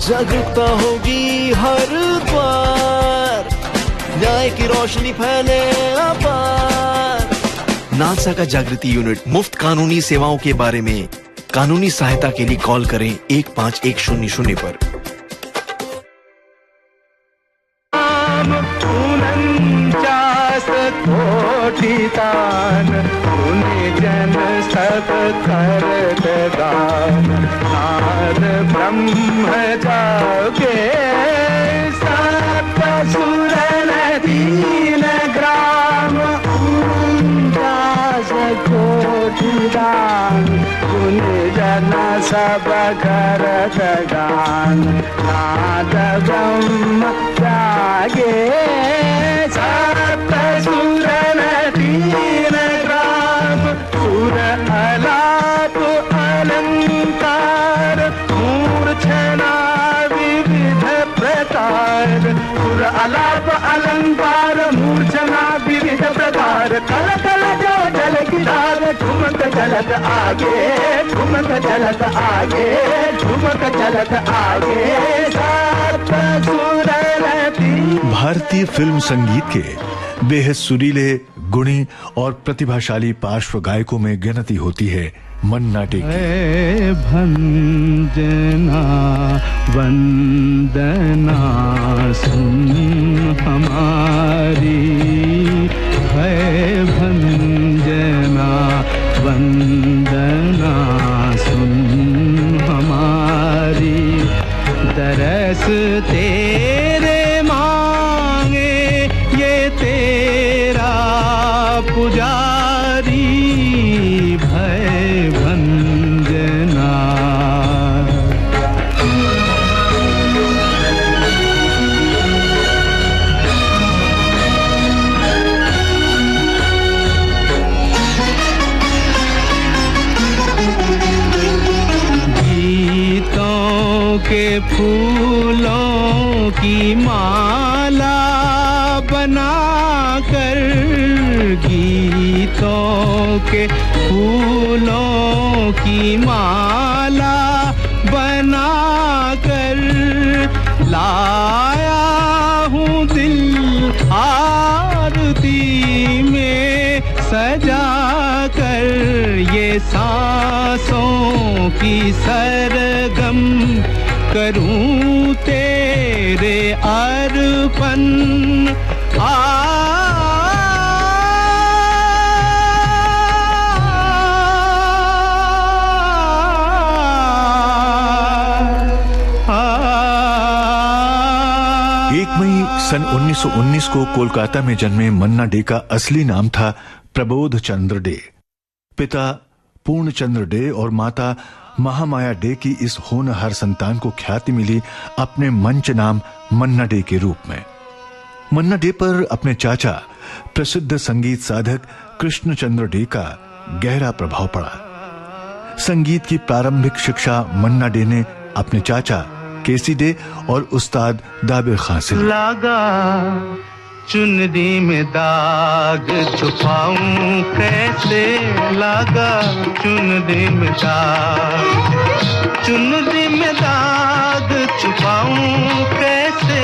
जागरूकता होगी हर द्वार, न्याय की रोशनी फैले अपार। नालसा का जागृति यूनिट मुफ्त कानूनी सेवाओं के बारे में कानूनी सहायता के लिए कॉल करें 15100 पर। कोटितान पुण्य जन सब करत गान, नाद ब्रह्म जागे सप्त सुर दीन ग्राम, 49 कोटि दान पुण्य जन सब करत गान, नाद ब्रह्म जागे अलाप अलंकार मूर्छना विविध प्रकार, सुर अलाप अलंकार मूर्छना विविध प्रकार, कल कल जो जल गिरार ठुमक चलत आगे, ठुमक चलत आगे, ठुमक चलत आगे, सात सुर। भारतीय फिल्म संगीत के बेहद सुरीले, गुणी और प्रतिभाशाली पार्श्व गायकों में गिनती होती है मन्ना डे की। भंजना वंदना सुन हमारी, है भंजना वंदना सुन हमारी, दरस तेरे मांगे ये तेरा पुजारी, भय भंजना। गीतों के फूलों की माला बनाकर, गीतों के फूलों की माला बनाकर, लाया हूँ दिल आरती में सजा कर, ये सांसों की सरगम करूं तेरे अर्पण। सन 1919 को कोलकाता में जन्मे मन्ना डे का असली नाम था प्रबोध चंद्र डे। पिता पूर्णचंद्र डे और माता महामाया डे की इस होनहार संतान को ख्याति मिली अपने मंच नाम मन्ना डे के रूप में। मन्ना डे पर अपने चाचा प्रसिद्ध संगीत साधक कृष्णचंद्र डे का गहरा प्रभाव पड़ा। संगीत की प्रारंभिक शिक्षा मन्ना डे ने अपने चाचा केसी डे और उस्ताद दाबिर खां से। लगा चुनरी में दाग छुपाऊं कैसे, लगा चुनरी में दाग, चुनरी में दाग छुपाऊं कैसे,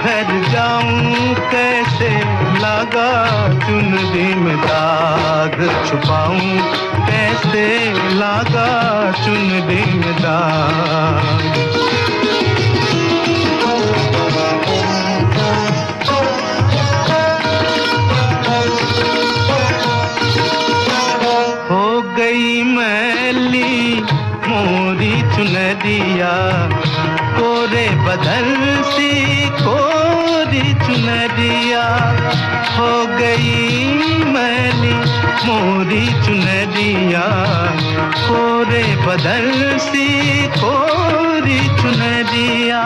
घर जाऊं कैसे, लगा चुनरी में दाग छुपाऊं कैसे, लगा चुनरी में दाग। गई मैली मोरी चुनरिया, कोरे बदल सी कोरी चुनरिया, हो गई मैली मोरी चुनरिया, कोरे बदल सी कोरी चुनरिया।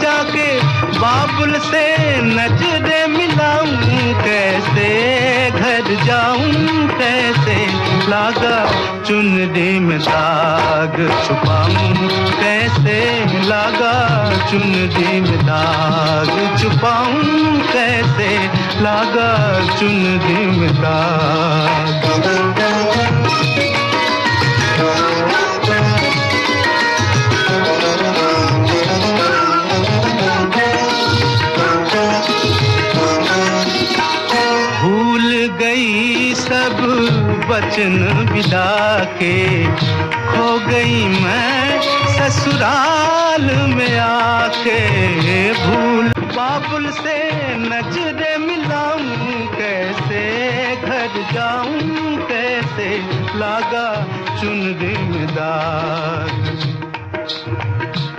जाके बाबुल से नजरे मिलाऊं कैसे, घर जाऊं कैसे, लगा चुनरी में दाग छुपाऊं कैसे, लगा चुनरी में दाग छुपाऊं कैसे, लगा चुनरी में दाग। जश्न बिदा के खो गई मैं ससुराल में आके। भूल बाबुल से नजरे मिलाऊं कैसे, घर जाऊं कैसे, लागा चुनरी में दाग।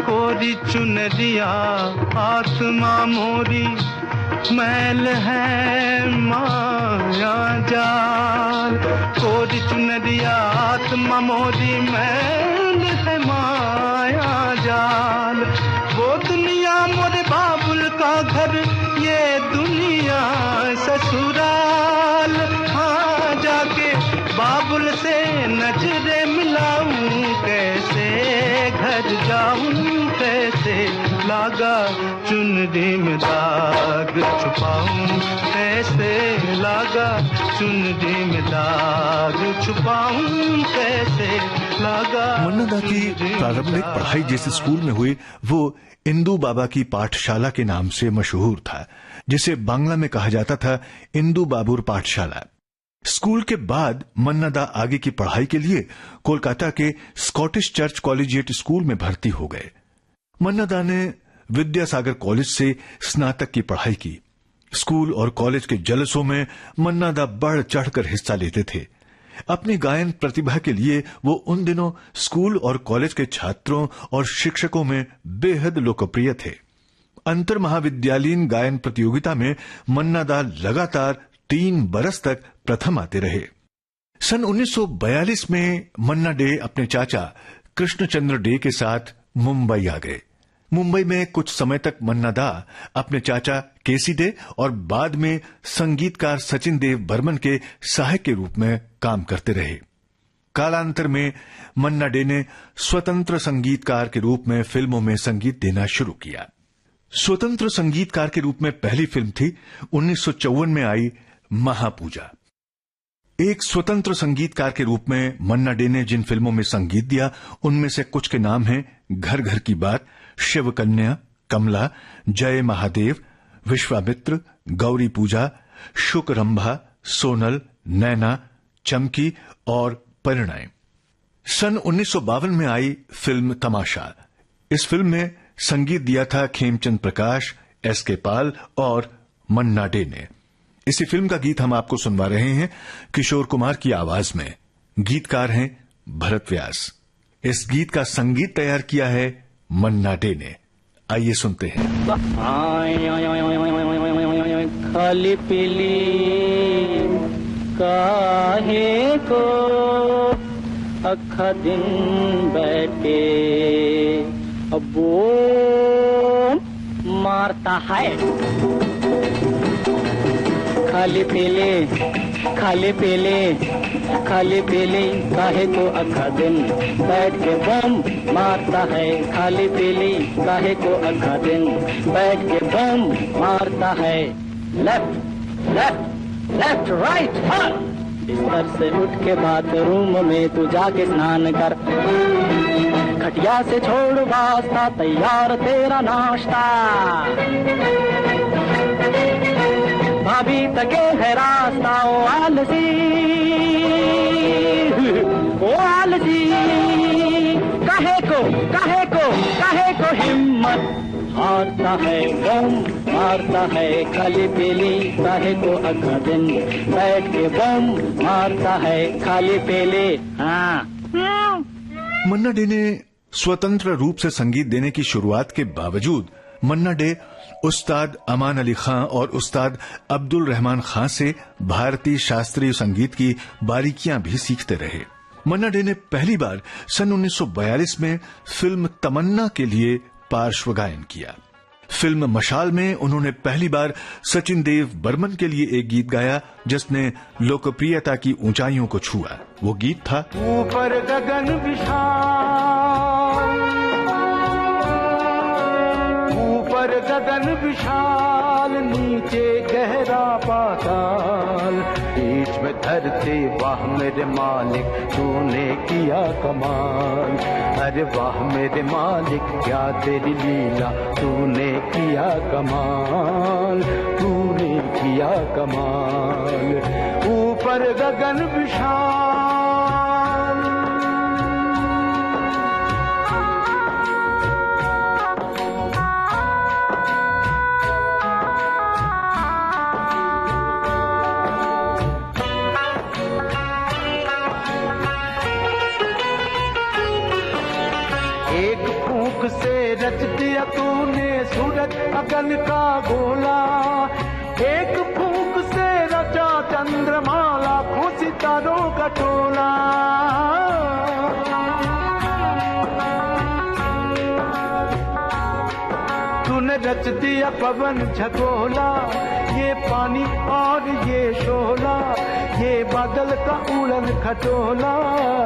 कोरी चुनरिया आत्मा मोरी, मैल है माया जाल। कोरी चुनरिया आत्मा मोरी, मैल है माया जाल। वो दुनिया मोरे बाबुल का घर, ये दुनिया ससुराल। हाँ जाके बाबुल से नजरे मिलाऊं कैसे, घर जाऊं कैसे, लागा चुनरी में दाग छुपाऊं कैसे, लागा चुनरी में दाग छुपाऊं कैसे, लागा। मन्ना दा की प्रारंभिक पढ़ाई जिस स्कूल में हुई वो इंदू बाबा की पाठशाला के नाम से मशहूर था, जिसे बांग्ला में कहा जाता था इंदू बाबूर पाठशाला। स्कूल के बाद मन्ना दा आगे की पढ़ाई के लिए कोलकाता के स्कॉटिश चर्च कॉलेजिएट स्कूल में भर्ती हो गए। मन्ना दा ने विद्यासागर कॉलेज से स्नातक की पढ़ाई की। स्कूल और कॉलेज के जलसों में मन्ना दा बढ़ चढ़कर हिस्सा लेते थे। अपनी गायन प्रतिभा के लिए वो उन दिनों स्कूल और कॉलेज के छात्रों और शिक्षकों में बेहद लोकप्रिय थे। अंतर महाविद्यालयीन गायन प्रतियोगिता में मन्ना दा लगातार 3 बरस तक प्रथम आते रहे। सन 1942 में मन्ना डे अपने चाचा कृष्णचंद्र डे के साथ मुंबई आ गए। मुंबई में कुछ समय तक मन्ना दा अपने चाचा केसी डे और बाद में संगीतकार सचिन देव बर्मन के सहायक के रूप में काम करते रहे। कालांतर में मन्ना डे ने स्वतंत्र संगीतकार के रूप में फिल्मों में संगीत देना शुरू किया। स्वतंत्र संगीतकार के रूप में पहली फिल्म थी 1954 में आई महापूजा। एक स्वतंत्र संगीतकार के रूप में मन्ना डे ने जिन फिल्मों में संगीत दिया उनमें से कुछ के नाम हैं घर घर की बात, शिव कन्या, कमला, जय महादेव, विश्वामित्र, गौरी पूजा, शुकरंभा, सोनल, नैना, चमकी और परिणय। सन 1952 में आई फिल्म तमाशा। इस फिल्म में संगीत दिया था खेमचंद प्रकाश, एस.के. पाल और मन्ना डे ने। इसी फिल्म का गीत हम आपको सुनवा रहे हैं किशोर कुमार की आवाज में। गीतकार हैं भरत व्यास। इस गीत का संगीत तैयार किया है मन्ना डे ने। आइए सुनते हैं। खाली पीली काहे को अखा दिन बैठे अबो मारता है। खाली पीले खाली पीले खाली पीली काहे को अखा दिन बैठ के बम मारता है। खाली पीली काहे को अखा दिन बैठ के बम मारता है। लेफ्ट लेफ्ट लेफ्ट राइट हट। बिस्तर से उठ के बाथरूम में तू जाके स्नान कर। खटिया से छोड़ वास्ता तैयार तेरा नाश्ता। भाभी तके है रास्ता ओ आलसी काहे को हिम्मत हारता है बम मारता है। खाली पीली काहे को अखा दिन बैठ के बम मारता है। खाली पीली। हाँ मन्ना डे ने स्वतंत्र रूप से संगीत देने की शुरुआत के बावजूद मन्ना डे उस्ताद अमान अली खां और उस्ताद अब्दुल रहमान खां से भारतीय शास्त्रीय संगीत की बारीकियां भी सीखते रहे। मन्ना डे ने पहली बार सन 1942 में फिल्म तमन्ना के लिए पार्श्व गायन किया। फिल्म मशाल में उन्होंने पहली बार सचिन देव बर्मन के लिए एक गीत गाया जिसने लोकप्रियता की ऊंचाइयों को छुआ। वो गीत था ऊपर गगन विशाल, ऊपर गगन विशाल, नीचे गहरा पाताल, बीच में धरती वाह मेरे मालिक तूने किया कमाल। अरे वाह मेरे मालिक क्या तेरी लीला तूने किया कमाल, तूने किया कमाल। ऊपर गगन विशाल, रच दिया तूने सूरज अगन का गोला, एक फूंक से रचा चंद्रमा लाखों सितारों का टोला। तूने रच दिया पवन झकोला, ये पानी और ये शोला, ये बादल का उड़न खटोला,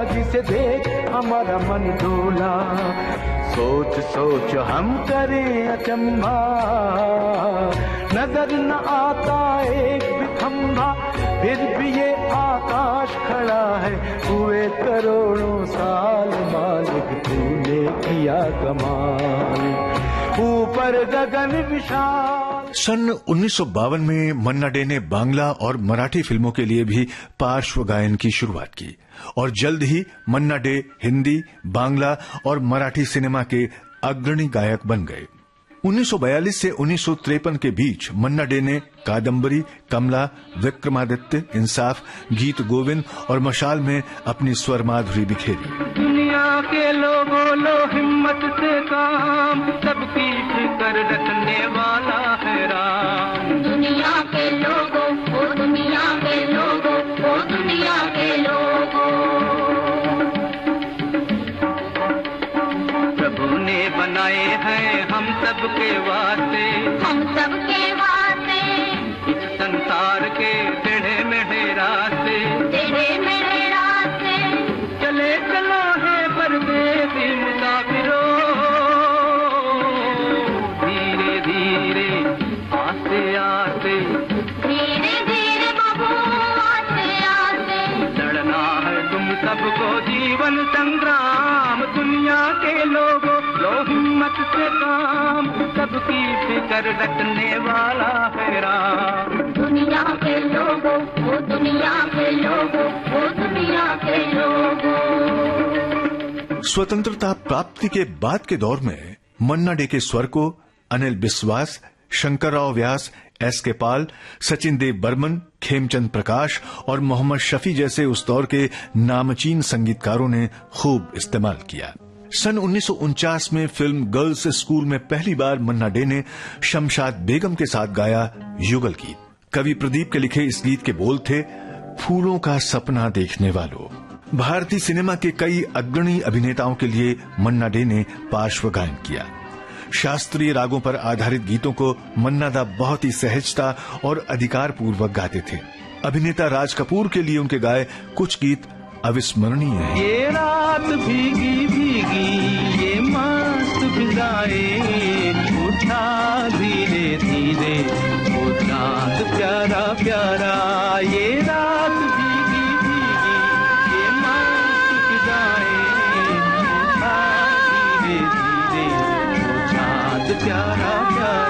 जिसे देख हमारा मन डोला। सोच सोच हम करें अचंभा, नजर न आता एक भी खंभा, फिर भी ये आकाश खड़ा है, हुए करोड़ों साल मालिक तूने किया कमाल, ऊपर गगन विशाल। सन 1952 में मन्ना डे ने बांग्ला और मराठी फिल्मों के लिए भी पार्श्व गायन की शुरुआत की और जल्द ही मन्ना डे हिंदी, बांग्ला और मराठी सिनेमा के अग्रणी गायक बन गए। 1942 से 1953 के बीच मन्ना डे ने कादम्बरी, कमला, विक्रमादित्य, इंसाफ, गीत गोविंद और मशाल में अपनी स्वर माधुरी बिखेरी। दुनिया के लोगों लो हिम्मत से काम, सबकी फिक्र रखने वाला है राम। दुनिया के लोगों, ओ दुनिया के लोगों, ओ दुनिया के लोगों, प्रभु ने बनाए हैं हम सबके वास्ते, हम सबके वास्ते, इस संसार के टेढ़े मेढ़े रास्ते, तेरे मेरे रास्ते, चले चलो है परदेसी मुसाफिरों, धीरे धीरे आस्ते आस्ते, धीरे धीरे बाबू आस्ते आस्ते, लड़ना है तुम सबको जीवन संग्राम। दुनिया के लोगों लो हिम्मत से काम, सबकी फिक्र रखने वाला है राम। दुनिया के लोगों, ओ दुनिया के लोगों, ओ दुनिया के लोगों। स्वतंत्रता प्राप्ति के बाद के दौर में मन्ना डे के स्वर को अनिल बिस्वास, शंकरराव व्यास, एस.के. पाल, सचिन देव बर्मन, खेमचंद प्रकाश और मोहम्मद शफी जैसे उस दौर के नामचीन संगीतकारों ने खूब इस्तेमाल किया। सन 1949 में फिल्म गर्ल्स स्कूल में पहली बार मन्ना डे ने शमशाद बेगम के साथ गाया युगल गीत। कवि प्रदीप के लिखे इस गीत के बोल थे, फूलों का सपना देखने वालों। भारतीय सिनेमा के कई अग्रणी अभिनेताओं के लिए मन्ना डे ने पार्श्व गायन किया। शास्त्रीय रागों पर आधारित गीतों को मन्ना दा बहुत ही सहजता और अधिकार पूर्वक गाते थे। अभिनेता राज कपूर के लिए उनके गाए कुछ गीत अविस्मरणीय हैं। ये रात भीगी भीगी ये मस्त फिजाएं, उठा धीरे धीरे वो चांद प्यारा प्यारा। ये रात भीगी भीगी ये मस्त फिजाएं, उठा धीरे धीरे वो चांद प्यारा प्यारा।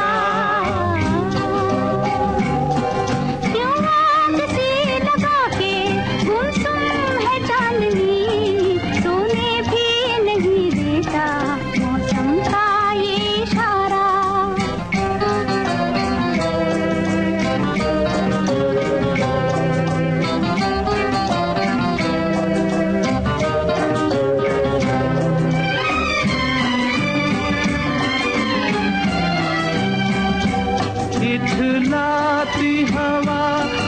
इठलाती हवा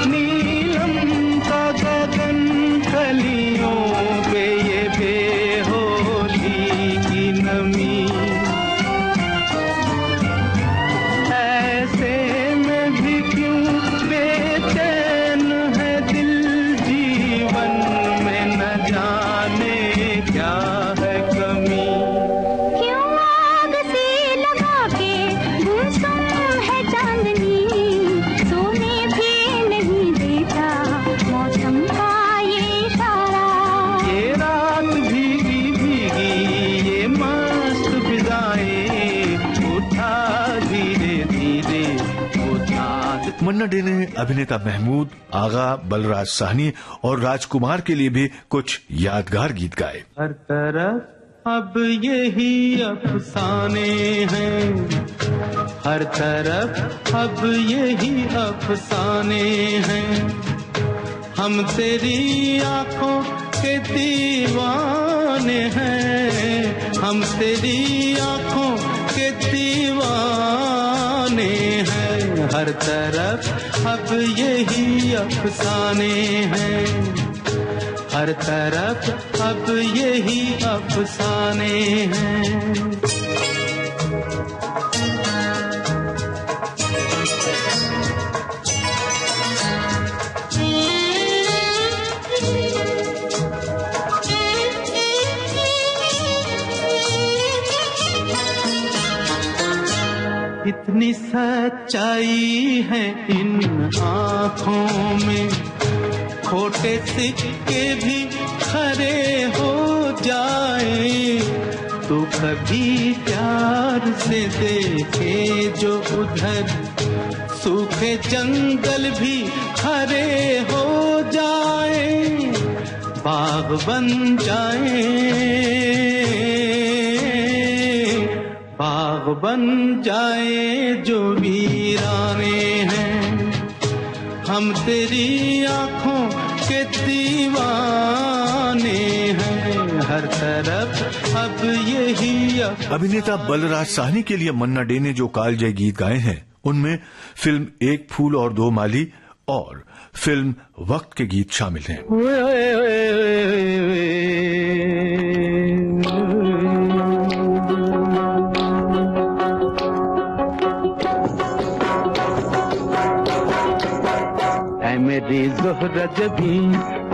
नीलम का गगन, कलियों पे ये बेहोशी की नमी। ऐसे में भी क्यों बेचैन है दिल, जीवन में न जाने क्या है कमी। मन्ना डे ने अभिनेता महमूद, आगा, बलराज साहनी और राजकुमार के लिए भी कुछ यादगार गीत गाए। हर तरफ अब यही अफसाने हैं, हर तरफ अब यही अफसाने हैं। हम तेरी आंखों के दीवाने हैं, हम तेरी आंखों के दीवाने हैं, हर तरफ अब यही अफसाने हैं, हर तरफ अब यही अफसाने हैं। इतनी सच्चाई है इन आँखों में, खोटे सिक्के भी खरे हो जाए तो कभी प्यार से देखे जो उधर, सूखे जंगल भी हरे हो जाए, बाग बन जाए, बाग बन जाए जो वीराने हैं। हम तेरी आँखों के दीवाने हैं, हर तरफ अब यही अभिनेता बलराज साहनी के लिए मन्ना डे ने जो कालजयी गीत गाए हैं, उनमें फिल्म एक फूल और दो माली और फिल्म वक्त के गीत शामिल हैं। मेरी ज़ोहरा जबी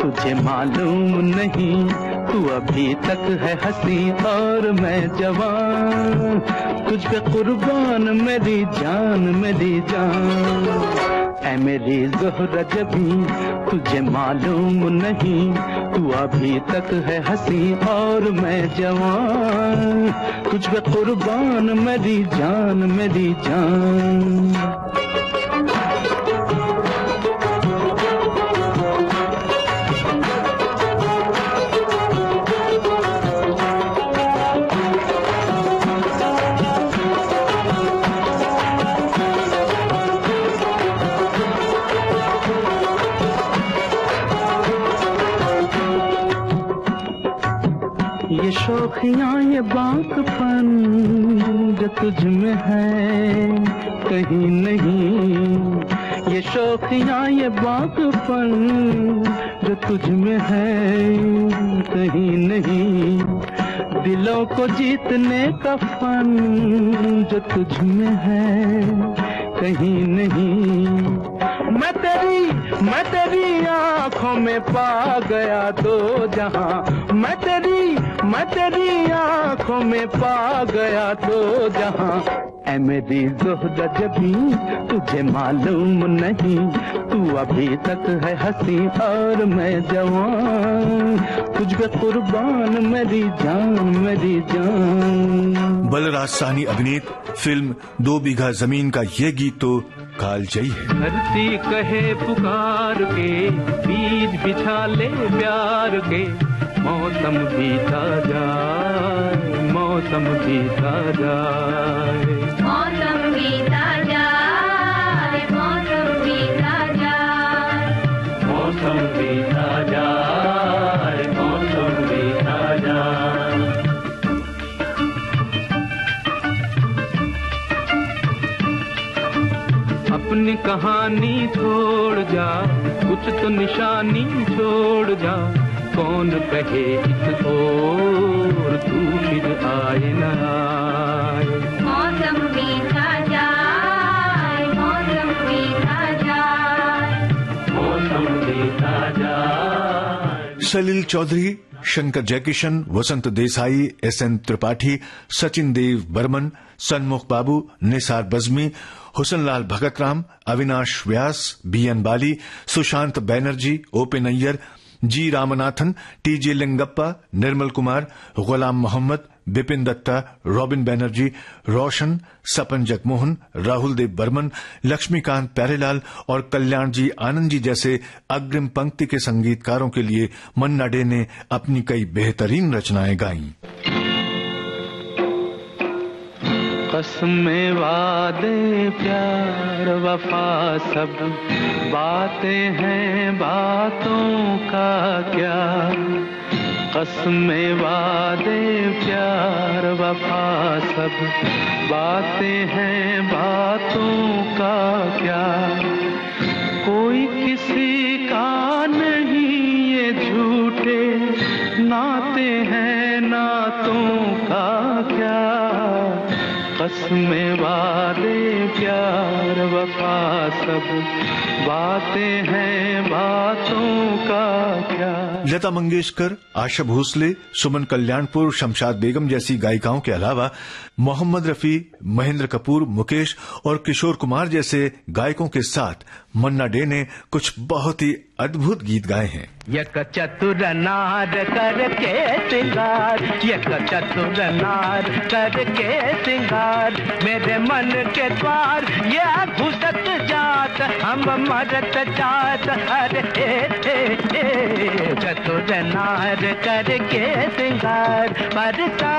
तुझे मालूम नहीं, तू अभी तक है हंसी और मैं जवान, तुझ पे कुर्बान मेरी जान मेरी जान। ऐ मेरी ज़ोहरा जबी तुझे मालूम नहीं, तू अभी तक है हंसी और मैं जवान, तुझ पे कुर्बान मेरी जान मेरी जान। ये शौखियाँ ये बातपन जो तुझ में है कहीं नहीं, ये शौखियाँ ये बातपन जो तुझ में है कहीं नहीं, दिलों को जीतने का फन जो तुझ में है कहीं नहीं। मैं तेरी आँखों में पा गया दो जहां, मैं तेरी आँखों में पा गया दो जहां। ऐ मेरी ज़ोहरा जबी तुझे मालूम नहीं, तू अभी तक है हंसी और मैं जवान, तुझ पे कुर्बान मेरी जान मेरी जान। बलराज साहनी अभिनीत फिल्म 2 बीघा जमीन का ये गीत तो कालजयी है। धरती कहे पुकार के, बीज बिछा ले प्यार के, मौसम बीता जाए, मौसम बीता जाए, मौसम बीता जाए, मौसम बीता जाए, मौसम बीता जाए, मौसम बीता जाए। अपनी कहानी छोड़ जा, कुछ तो निशानी छोड़ जा, कौन कहे इस ओर तू फिर आए न आए। मौसम बीता जाए, मौसम बीता जाए, मौसम बीता जाए। सलील Chaudhary, Shankar Jaikishan, Vasant Desai, SN Tripathi, Sachin Dev Burman, Sanmukh Babu, Nisar Bazmi, Husnalal Bhagatram, Avinash Vyas, BN Bali, Sushant Banerjee, OP Nayyar, G Ramanathan, TJ Lingappa, Nirmal Kumar, Ghulam Mohammad, Bipin Dutta, Robin Banerjee, Roshan, Sapan Jagmohan, Rahul Dev Burman, Laxmikant Pyarelal और कल्याण जी आनंद जी जैसे अग्रिम पंक्ति के संगीतकारों के लिए मन्ना डे ने अपनी कई बेहतरीन रचनाएं गाईं। कसमें वादे प्यार वफा सब बातें हैं, बातों का क्या, कसमें वादे प्यार वफा सब बातें हैं बातों का क्या, कोई किसी का नहीं ये झूठे नाते हैं नातों का क्या, कसमें वादे प्यार वफा सब बातें हैं बातों का क्या। लता मंगेशकर, आशा भोसले, सुमन कल्याणपुर, शमशाद बेगम जैसी गायिकाओं के अलावा मोहम्मद रफी, महेंद्र कपूर, मुकेश और किशोर कुमार जैसे गायकों के साथ मन्ना डे ने कुछ बहुत ही अद्भुत गीत गाए हैं। यक चतुर नार करके सिंगार, यक चतुर नार करके सिंगार, मेरे मन के द्वार ये घुसत जात हम मरत जात, अरे चतुर नार करके सिंगार, परता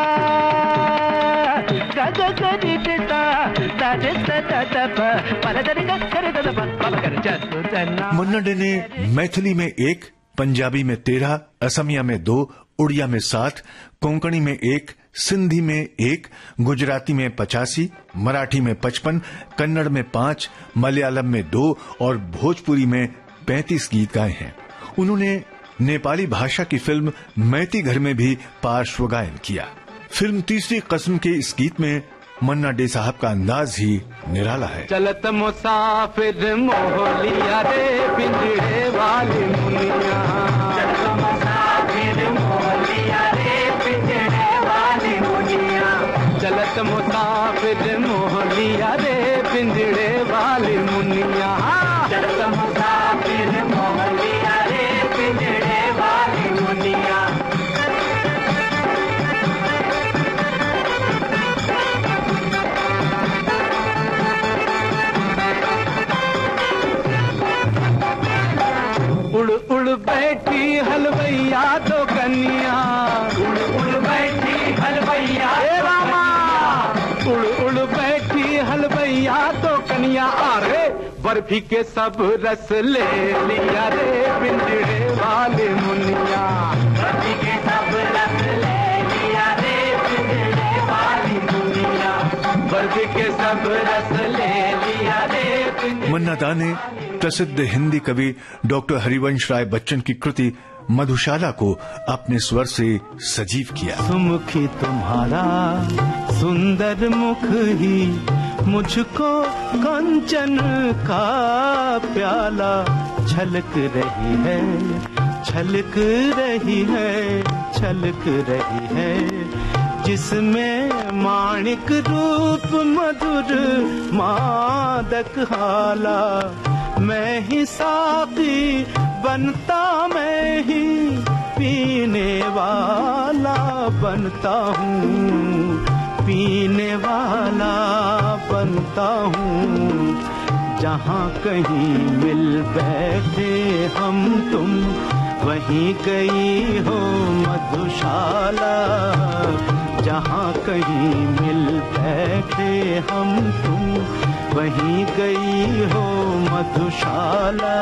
गग गरिता दरिता ददप परदरिगा कर ददप पलकर चतुर नार। मन्ना डे ने मैथिली में 1, पंजाबी में 13, असमिया में 2, उड़िया में 7, कोंकणी में 1, सिंधी में 1, गुजराती में 85, मराठी में 55, कन्नड़ में 5, मलयालम में 2 और भोजपुरी में 35 गीत गाए हैं। उन्होंने नेपाली भाषा की फिल्म मैती घर में भी पार्श्व गायन किया। फिल्म तीसरी कसम के इस गीत में मन्ना डे साहब का अंदाज ही निराला है। चलत मुसाफिर मोहलिया रे पिंजरे वाली मुनिया, चलत मुसाफिर मोहलिया रे पिंजरे वाली मुनिया, चलत मुसाफिर मोहलिया रे पिंजरे वाली मुनिया, चलत मुसाफिर मोहलिया रे पिंजरे वाली मुनिया। उड़ उड़ बैठी हलवैया तो कन्या, उड़ उड़ बैठी हलवैया रामा, उड़ उड़ बैठी हलवैया तो कन्या, अरे बर्फी के सब रस ले लिया रे पिंजरे वाले मुनिया, बर्फी के सब रस ले लिया रे पिंजरे वाली मुनिया, बर्फी के सब रस ले लिया रे। मन्ना दा ने प्रसिद्ध हिंदी कवि डॉक्टर हरिवंश राय बच्चन की कृति मधुशाला को अपने स्वर से सजीव किया। सुमुखी तुम्हारा सुंदर मुख ही मुझको कंचन का प्याला छलक रही है, छलक रही है, छलक रही है, जिसमें माणिक रूप मधुर मादक हाला, मैं ही साथी बनता मैं ही पीने वाला बनता हूँ, पीने वाला बनता हूँ, जहाँ कहीं मिल बैठे हम तुम वहीं गई हो मधुशाला, जहाँ कहीं मिल बैठे हम तुम वहीं गई हो मधुशाला।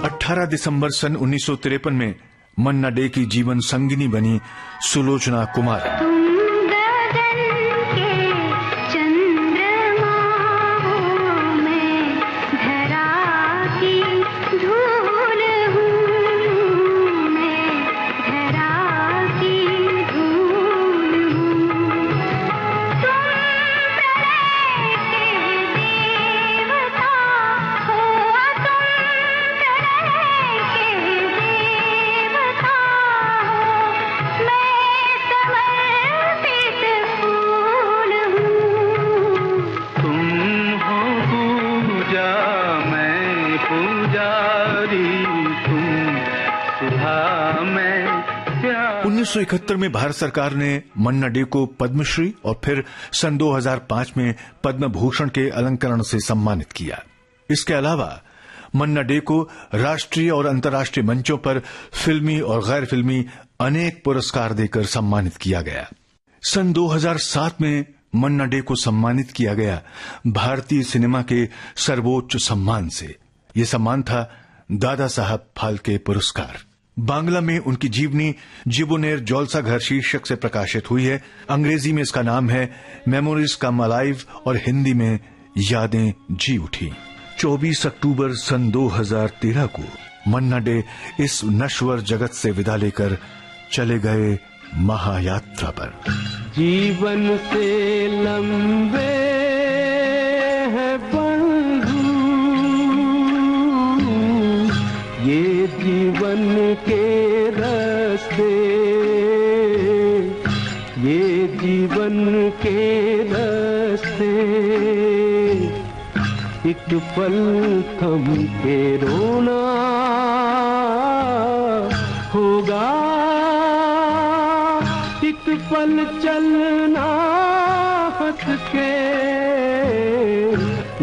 18 दिसंबर सन 1953 में मन्ना डे की जीवन संगिनी बनी सुलोचना कुमार। उन्नीस 1971 में भारत सरकार ने मन्ना डे को पद्मश्री और फिर सन 2005 में पद्म भूषण के अलंकरण से सम्मानित किया। इसके अलावा मन्ना डे को राष्ट्रीय और अंतर्राष्ट्रीय मंचों पर फिल्मी और गैर फिल्मी अनेक पुरस्कार देकर सम्मानित किया गया। सन 2007 में मन्ना डे को सम्मानित किया गया भारतीय सिनेमा के सर्वोच्च सम्मान से। यह सम्मान था दादा साहब फाल्के पुरस्कार। बांग्ला में उनकी जीवनी जिबोनेर जौलसा घर शीर्षक से प्रकाशित हुई है। अंग्रेजी में इसका नाम है मेमोरीज कम अलाइव और हिंदी में यादें जी उठी। 24 अक्टूबर सन 2013 को मन्ना डे इस नश्वर जगत से विदा लेकर चले गए महायात्रा पर। जीवन से लंबे है बंधु ये जीवन के रास्ते, ये जीवन के रास्ते। एक पल थम के रोना होगा, एक पल चलना हंस के,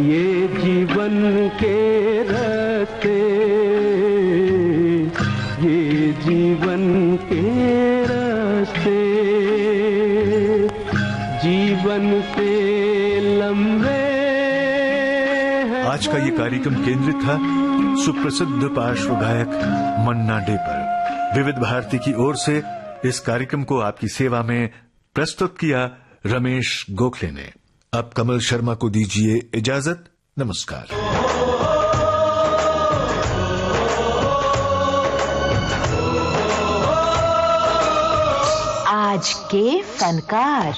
ये जीवन के रास्ते, ये जीवन के रास्ते। जीवन से लंबे। आज का ये कार्यक्रम केंद्रित था सुप्रसिद्ध पार्श्व गायक मन्ना डे पर। विविध भारती की ओर से इस कार्यक्रम को आपकी सेवा में प्रस्तुत किया रमेश गोखले ने। अब कमल शर्मा को दीजिए इजाजत। नमस्कार। आज के फनकार।